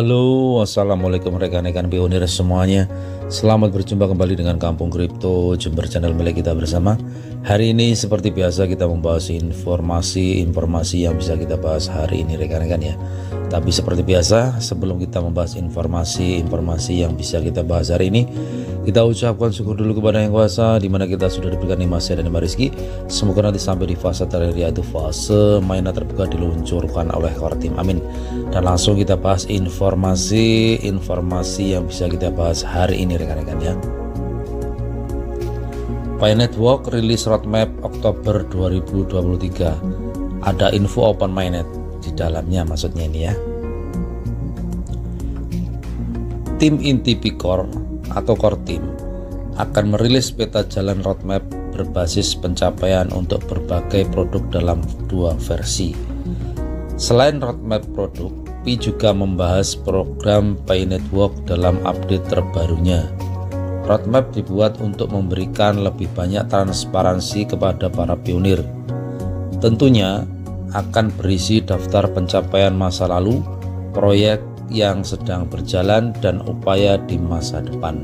Halo, assalamualaikum rekan-rekan pionir semuanya. Selamat berjumpa kembali dengan Kampung Kripto Jember, channel milik kita bersama. Hari ini seperti biasa kita membahas informasi yang bisa kita bahas hari ini rekan-rekan ya. Tapi seperti biasa, sebelum kita membahas informasi yang bisa kita bahas hari ini, kita ucapkan syukur dulu kepada Yang Kuasa, di mana kita sudah diberikan nikmat sehat dan nikmat rezeki. Semoga nanti sampai di fase terakhir, yaitu fase mainan terbuka diluncurkan oleh core team. Amin. Dan langsung kita bahas informasi yang bisa kita bahas hari ini rekan-rekan ya. Pi Network rilis roadmap Oktober 2023. Ada info open mainnet di dalamnya, maksudnya ini ya. Tim inti Pi-Core atau core team akan merilis peta jalan roadmap berbasis pencapaian untuk berbagai produk dalam dua versi. Selain roadmap produk, Pi juga membahas program Pi Network dalam update terbarunya. Roadmap dibuat untuk memberikan lebih banyak transparansi kepada para pionir. Tentunya akan berisi daftar pencapaian masa lalu, proyek yang sedang berjalan, dan upaya di masa depan.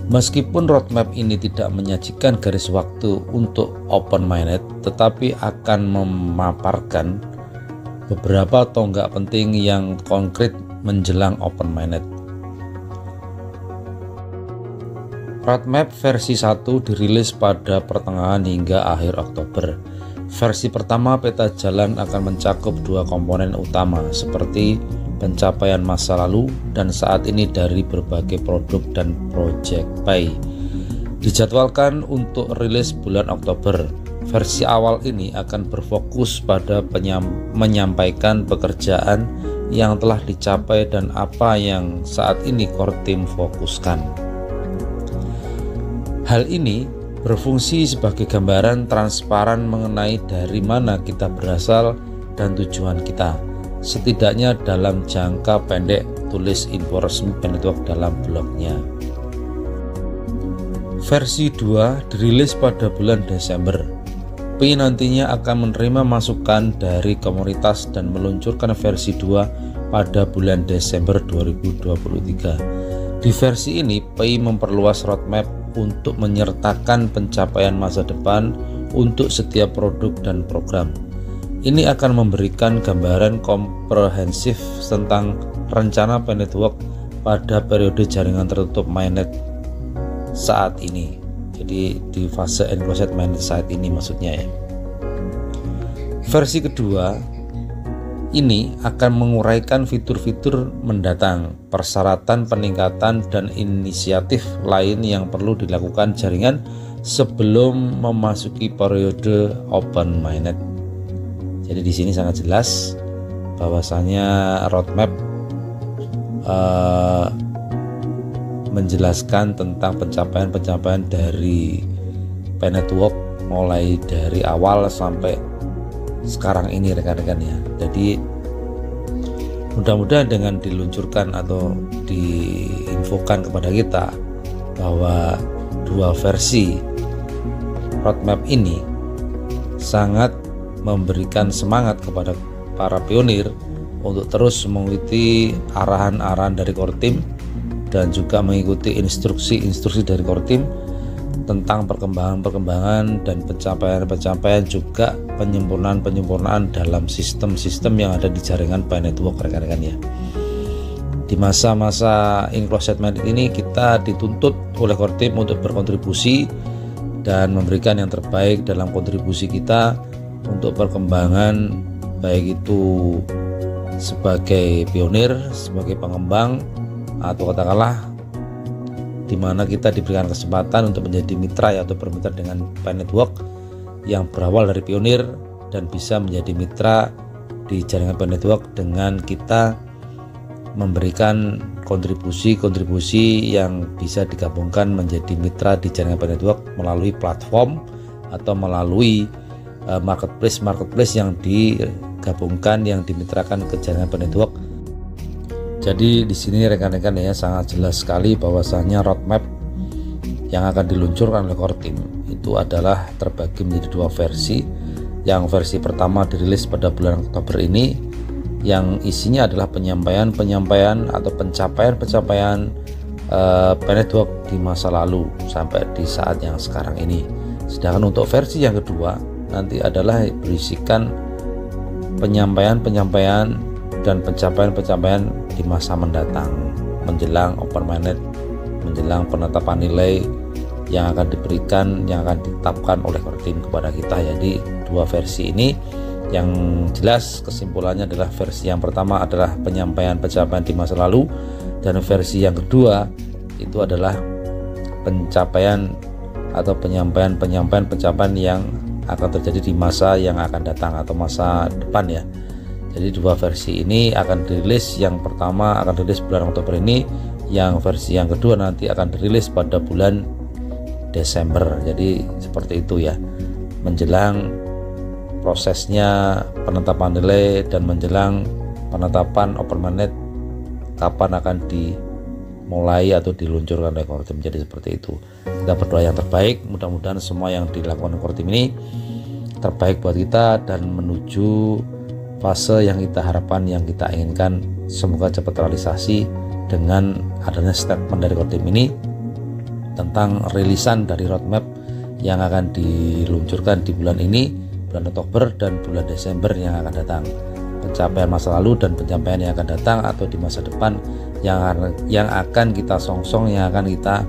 Meskipun roadmap ini tidak menyajikan garis waktu untuk open mainnet, tetapi akan memaparkan beberapa tonggak penting yang konkret menjelang open mainnet. Roadmap versi 1 dirilis pada pertengahan hingga akhir Oktober. Versi pertama peta jalan akan mencakup dua komponen utama seperti pencapaian masa lalu dan saat ini dari berbagai produk dan proyek Pi. Dijadwalkan untuk rilis bulan Oktober. Versi awal ini akan berfokus pada menyampaikan pekerjaan yang telah dicapai dan apa yang saat ini core team fokuskan. Hal ini berfungsi sebagai gambaran transparan mengenai dari mana kita berasal dan tujuan kita, setidaknya dalam jangka pendek, tulis info resmi Pi Network dalam blognya. Versi 2 dirilis pada bulan Desember. Pi nantinya akan menerima masukan dari komunitas dan meluncurkan versi 2 pada bulan Desember 2023. Di versi ini, Pi memperluas roadmap untuk menyertakan pencapaian masa depan untuk setiap produk dan program. Ini akan memberikan gambaran komprehensif tentang rencana Pi Network pada periode jaringan tertutup mainnet saat ini. Jadi di fase enclosed mainnet saat ini maksudnya ya. Versi kedua ini akan menguraikan fitur-fitur mendatang, persyaratan peningkatan dan inisiatif lain yang perlu dilakukan jaringan sebelum memasuki periode open mainnet. Jadi di sini sangat jelas bahwasanya roadmap menjelaskan tentang pencapaian dari Pi Network mulai dari awal sampai sekarang ini rekan-rekan ya. Jadi mudah-mudahan dengan diluncurkan atau diinfokan kepada kita bahwa dua versi roadmap ini sangat memberikan semangat kepada para pionir untuk terus mengikuti arahan-arahan dari core team dan juga mengikuti instruksi dari core team tentang perkembangan dan pencapaian juga penyempurnaan dalam sistem-sistem yang ada di jaringan Pi Network rekan-rekan ya. Di masa-masa enclosed mainnet ini kita dituntut oleh core team untuk berkontribusi dan memberikan yang terbaik dalam kontribusi kita untuk perkembangan, baik itu sebagai pionir, sebagai pengembang, atau katakanlah di mana kita diberikan kesempatan untuk menjadi mitra atau bermitra dengan Pi Network yang berawal dari pionir dan bisa menjadi mitra di jaringan Pi Network dengan kita memberikan kontribusi yang bisa digabungkan menjadi mitra di jaringan Pi Network melalui platform atau melalui marketplace yang digabungkan, yang dimitrakan ke jaringan Pi Network. Jadi di sini rekan-rekan ya sangat jelas sekali bahwasanya roadmap yang akan diluncurkan oleh core team itu adalah terbagi menjadi dua versi. Yang versi pertama dirilis pada bulan Oktober ini yang isinya adalah penyampaian atau pencapaian Planet Walk di masa lalu sampai di saat yang sekarang ini. Sedangkan untuk versi yang kedua nanti adalah berisikan penyampaian dan pencapaian di masa mendatang, menjelang Open Minded, menjelang penetapan nilai yang akan diberikan, yang akan ditetapkan oleh core team kepada kita. Jadi dua versi ini yang jelas kesimpulannya adalah versi yang pertama adalah pencapaian di masa lalu, dan versi yang kedua itu adalah pencapaian atau penyampaian yang akan terjadi di masa yang akan datang atau masa depan ya. Jadi dua versi ini akan dirilis, yang pertama akan dirilis bulan Oktober ini, yang versi yang kedua nanti akan dirilis pada bulan Desember. Jadi seperti itu ya, menjelang prosesnya penetapan nilai dan menjelang penetapan Open Minded kapan akan dimulai atau diluncurkan oleh core team. Jadi seperti itu, kita berdoa yang terbaik, mudah-mudahan semua yang dilakukan core team ini terbaik buat kita dan menuju fase yang kita harapkan, yang kita inginkan. Semoga cepat realisasi dengan adanya statement dari core team ini tentang rilisan dari roadmap yang akan diluncurkan di bulan ini, bulan Oktober dan bulan Desember yang akan datang. Pencapaian masa lalu dan pencapaian yang akan datang atau di masa depan yang akan kita songsong, yang akan kita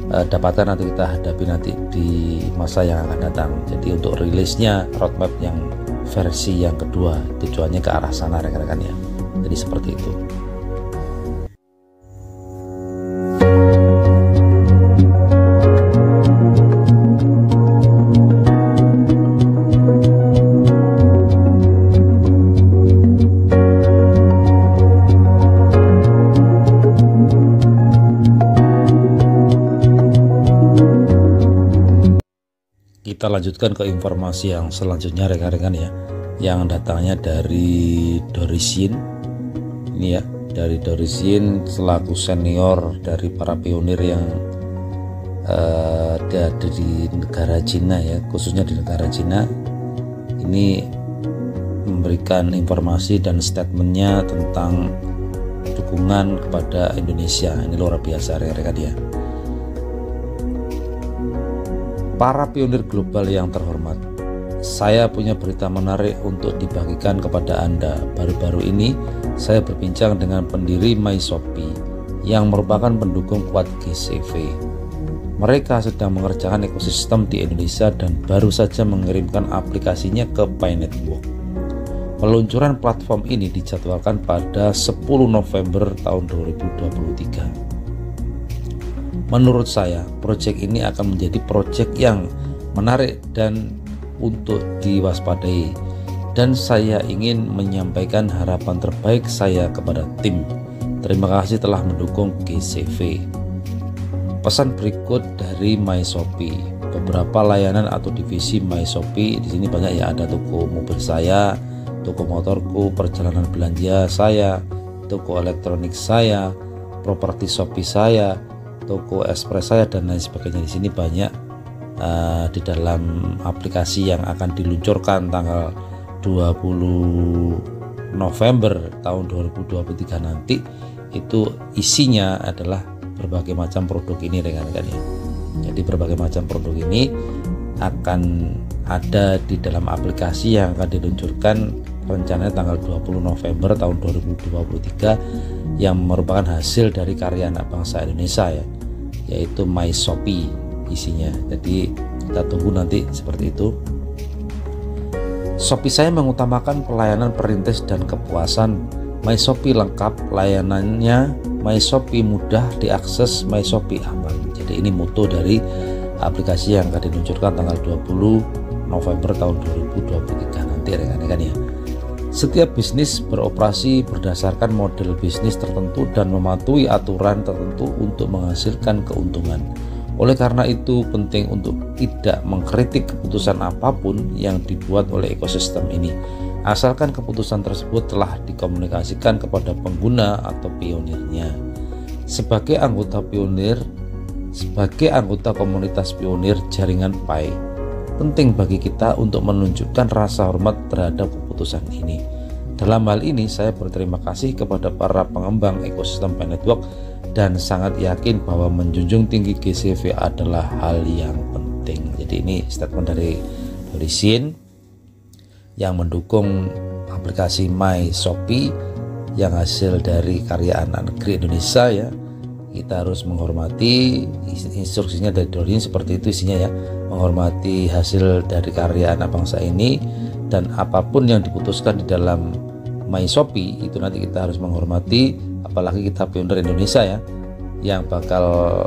dapatkan atau kita hadapi nanti di masa yang akan datang. Jadi untuk rilisnya roadmap yang versi yang kedua tujuannya ke arah sana rekan-rekan ya. Jadi seperti itu. Kita lanjutkan ke informasi yang selanjutnya rekan-rekan ya, yang datangnya dari Dorisin. Ini ya, dari Dorisin selaku senior dari para pionir yang ada di negara Cina ya, khususnya di negara Cina. Ini memberikan informasi dan statementnya tentang dukungan kepada Indonesia. Ini luar biasa rekan-rekan ya. Para pionir global yang terhormat, saya punya berita menarik untuk dibagikan kepada Anda. Baru-baru ini saya berbincang dengan pendiri MyShopee yang merupakan pendukung kuat GCV. Mereka sedang mengerjakan ekosistem di Indonesia dan baru saja mengirimkan aplikasinya ke Planet Walk. Peluncuran platform ini dijadwalkan pada 10 November tahun 2023. Menurut saya, proyek ini akan menjadi proyek yang menarik dan untuk diwaspadai, dan saya ingin menyampaikan harapan terbaik saya kepada tim. Terima kasih telah mendukung GCV. Pesan berikut dari MyShopee. Beberapa layanan atau divisi MyShopee di sini banyak ya, ada toko mobil saya, toko motorku, perjalanan belanja saya, toko elektronik saya, properti Shopee saya, toko ekspres saya dan lain sebagainya. Di sini banyak di dalam aplikasi yang akan diluncurkan tanggal 20 November tahun 2023 nanti. Itu isinya adalah berbagai macam produk ini rekan-rekan ya. Jadi berbagai macam produk ini akan ada di dalam aplikasi yang akan diluncurkan rencananya tanggal 20 November tahun 2023, yang merupakan hasil dari karya anak bangsa Indonesia ya, yaitu MyShopee isinya. Jadi kita tunggu nanti seperti itu. Shopee saya mengutamakan pelayanan perintis dan kepuasan. MyShopee lengkap layanannya, MyShopee mudah diakses, MyShopee aman. Jadi ini moto dari aplikasi yang akan diluncurkan tanggal 20 November tahun 2023 nanti rekan-rekan ya. Setiap bisnis beroperasi berdasarkan model bisnis tertentu dan mematuhi aturan tertentu untuk menghasilkan keuntungan. Oleh karena itu penting untuk tidak mengkritik keputusan apapun yang dibuat oleh ekosistem ini, asalkan keputusan tersebut telah dikomunikasikan kepada pengguna atau pionirnya. Sebagai anggota komunitas pionir jaringan Pi, penting bagi kita untuk menunjukkan rasa hormat terhadap keputusan ini. Dalam hal ini saya berterima kasih kepada para pengembang ekosistem Pi Network dan sangat yakin bahwa menjunjung tinggi GCV adalah hal yang penting. Jadi ini statement dari Sin yang mendukung aplikasi My Shopee yang hasil dari karya anak negeri Indonesia ya. Kita harus menghormati, instruksinya dari Dorin seperti itu isinya ya, menghormati hasil dari karya anak bangsa ini, dan apapun yang diputuskan di dalam My Shopee itu nanti kita harus menghormati, apalagi kita pionir Indonesia ya, yang bakal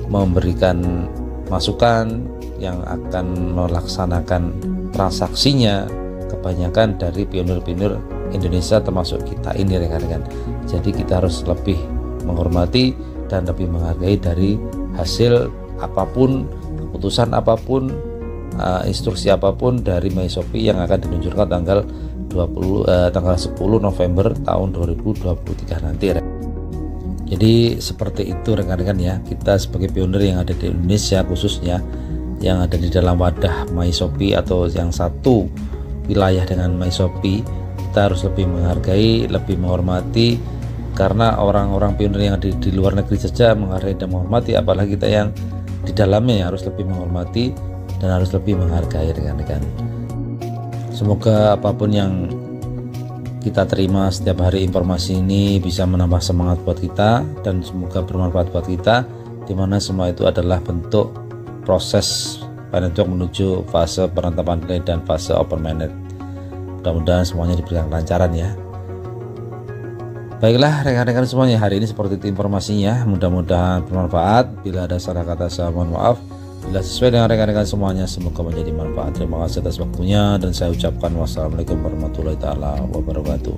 memberikan masukan, yang akan melaksanakan transaksinya kebanyakan dari pionir-pionir Indonesia termasuk kita ini rekan-rekan. Jadi kita harus lebih menghormati dan lebih menghargai dari hasil apapun, keputusan apapun, instruksi apapun dari My Shopee yang akan diluncurkan tanggal 10 November tahun 2023 nanti. Jadi seperti itu rekan-rekan ya, kita sebagai pionir yang ada di Indonesia khususnya yang ada di dalam wadah My Shopee atau yang satu wilayah dengan My Shopee, kita harus lebih menghargai, lebih menghormati, karena orang-orang pionir yang ada di luar negeri saja menghargai dan menghormati, apalagi kita yang di dalamnya harus lebih menghormati dan harus lebih menghargai rekan-rekan. Semoga apapun yang kita terima setiap hari informasi ini bisa menambah semangat buat kita dan semoga bermanfaat buat kita, dimana semua itu adalah bentuk proses Pi Network menuju fase penetapan nilai dan fase open mainnet. Mudah-mudahan semuanya diberikan kelancaran ya. Baiklah rekan-rekan semuanya, hari ini seperti itu informasinya, mudah-mudahan bermanfaat. Bila ada salah kata saya mohon maaf, bila sesuai dengan rekan-rekan semuanya semoga menjadi manfaat. Terima kasih atas waktunya dan saya ucapkan wassalamualaikum warahmatullahi wabarakatuh.